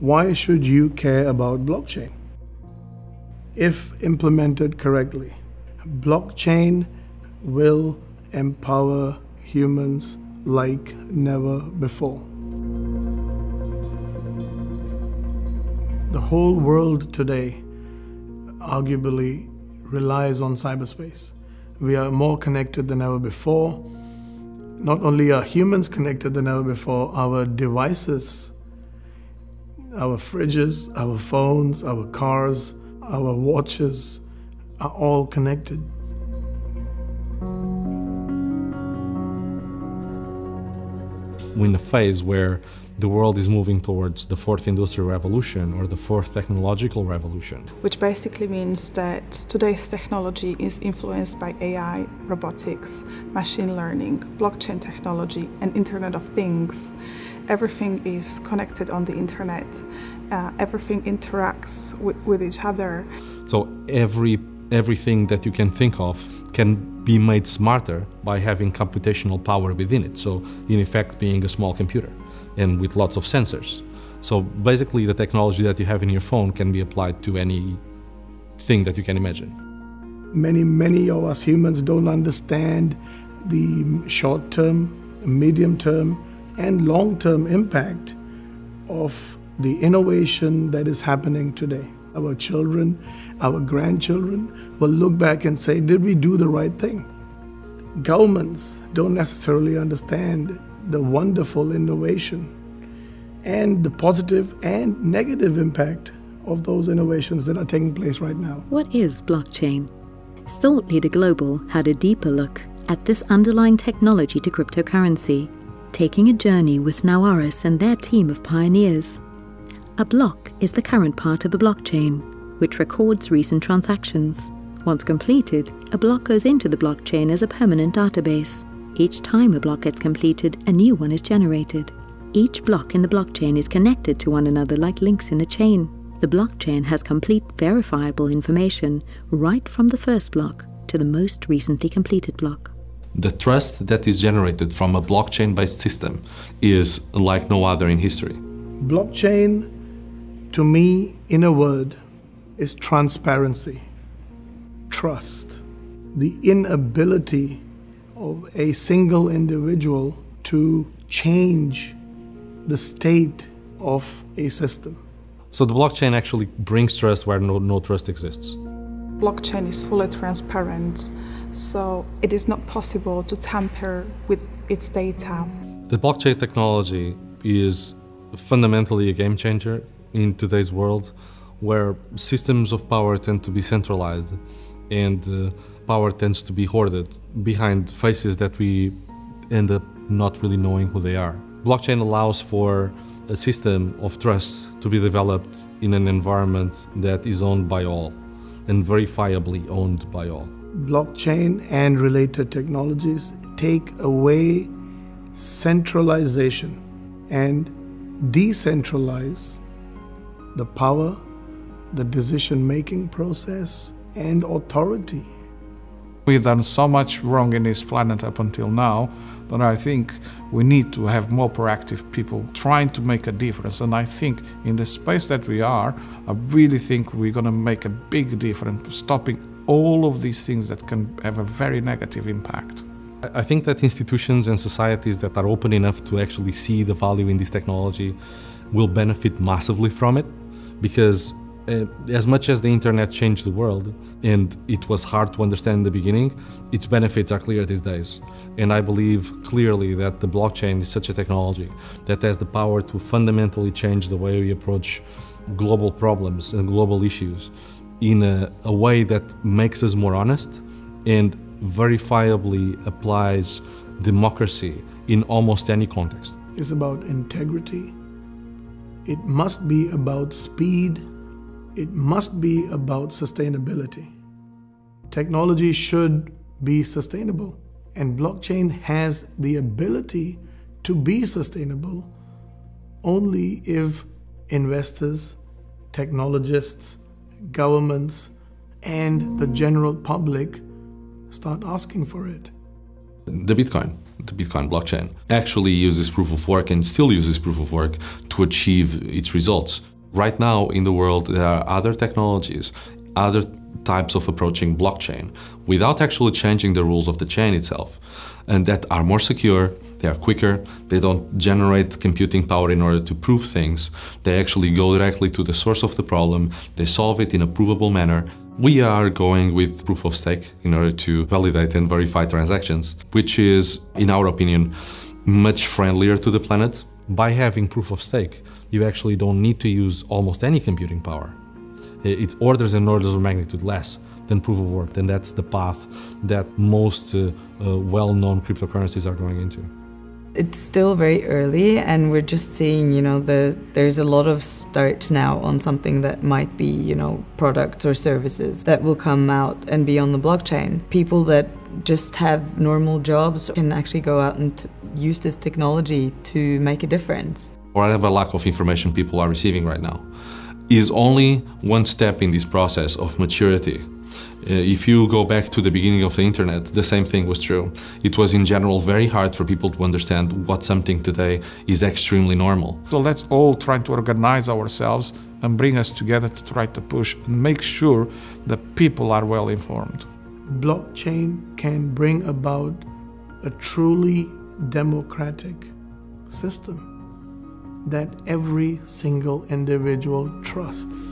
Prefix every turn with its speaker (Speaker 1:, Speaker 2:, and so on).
Speaker 1: Why should you care about blockchain? If implemented correctly, blockchain will empower humans like never before. The whole world today arguably relies on cyberspace. We are more connected than ever before. Not only are humans connected than ever before, our devices, our fridges, our phones, our cars, our watches are all connected.
Speaker 2: We're in a phase where the world is moving towards the fourth industrial revolution or the fourth technological revolution.
Speaker 3: Which basically means that today's technology is influenced by AI, robotics, machine learning, blockchain technology, and Internet of Things. Everything is connected on the internet. Everything interacts with each other.
Speaker 2: So everything that you can think of can be made smarter by having computational power within it. So in effect being a small computer and with lots of sensors. So basically the technology that you have in your phone can be applied to anything that you can imagine.
Speaker 1: Many of us humans don't understand the short-term, medium-term, and long-term impact of the innovation that is happening today. Our children, our grandchildren will look back and say, did we do the right thing? Governments don't necessarily understand the wonderful innovation and the positive and negative impact of those innovations that are taking place right now.
Speaker 4: What is blockchain? Thought Leader Global had a deeper look at this underlying technology to cryptocurrency, taking a journey with Naoris and their team of pioneers. A block is the current part of a blockchain, which records recent transactions. Once completed, a block goes into the blockchain as a permanent database. Each time a block gets completed, a new one is generated. Each block in the blockchain is connected to one another like links in a chain. The blockchain has complete verifiable information right from the first block to the most recently completed block.
Speaker 2: The trust that is generated from a blockchain-based system is like no other in history.
Speaker 1: Blockchain, to me, in a word, is transparency, trust, the inability of a single individual to change the state of a system.
Speaker 2: So the blockchain actually brings trust where no trust exists.
Speaker 3: Blockchain is fully transparent, so it is not possible to tamper with its data.
Speaker 2: The blockchain technology is fundamentally a game changer in today's world, where systems of power tend to be centralized and power tends to be hoarded behind faces that we end up not really knowing who they are. Blockchain allows for a system of trust to be developed in an environment that is owned by all and verifiably owned by all.
Speaker 1: Blockchain and related technologies take away centralization and decentralize the power, the decision-making process, and authority.
Speaker 5: We've done so much wrong in this planet up until now that I think we need to have more proactive people trying to make a difference. And I think in the space that we are, I really think we're going to make a big difference, stopping all of these things that can have a very negative impact.
Speaker 2: I think that institutions and societies that are open enough to actually see the value in this technology will benefit massively from it, because as much as the internet changed the world and it was hard to understand in the beginning, its benefits are clear these days. And I believe clearly that the blockchain is such a technology that has the power to fundamentally change the way we approach global problems and global issues in a way that makes us more honest and verifiably applies democracy in almost any context.
Speaker 1: It's about integrity. It must be about speed. It must be about sustainability. Technology should be sustainable, and blockchain has the ability to be sustainable only if investors, technologists, governments, and the general public start asking for it.
Speaker 2: The Bitcoin blockchain, actually uses proof of work and still uses proof of work to achieve its results. Right now in the world, there are other technologies, other types of approaching blockchain without actually changing the rules of the chain itself, and that are more secure, they are quicker, they don't generate computing power in order to prove things, they actually go directly to the source of the problem, they solve it in a provable manner. We are going with proof of stake in order to validate and verify transactions, which is, in our opinion, much friendlier to the planet. By having proof of stake, you actually don't need to use almost any computing power. It's orders and orders of magnitude less than proof of work, and that's the path that most well-known cryptocurrencies are going into.
Speaker 6: It's still very early, and we're just seeing, there's a lot of start now on something that might be, products or services that will come out and be on the blockchain. People that just have normal jobs can actually go out and use this technology to make a difference.
Speaker 2: Whatever lack of information people are receiving right now is only one step in this process of maturity. If you go back to the beginning of the internet, the same thing was true. It was in general very hard for people to understand what something today is extremely normal.
Speaker 5: So let's all try to organize ourselves and bring us together to try to push and make sure that people are well informed.
Speaker 1: Blockchain can bring about a truly democratic system that every single individual trusts.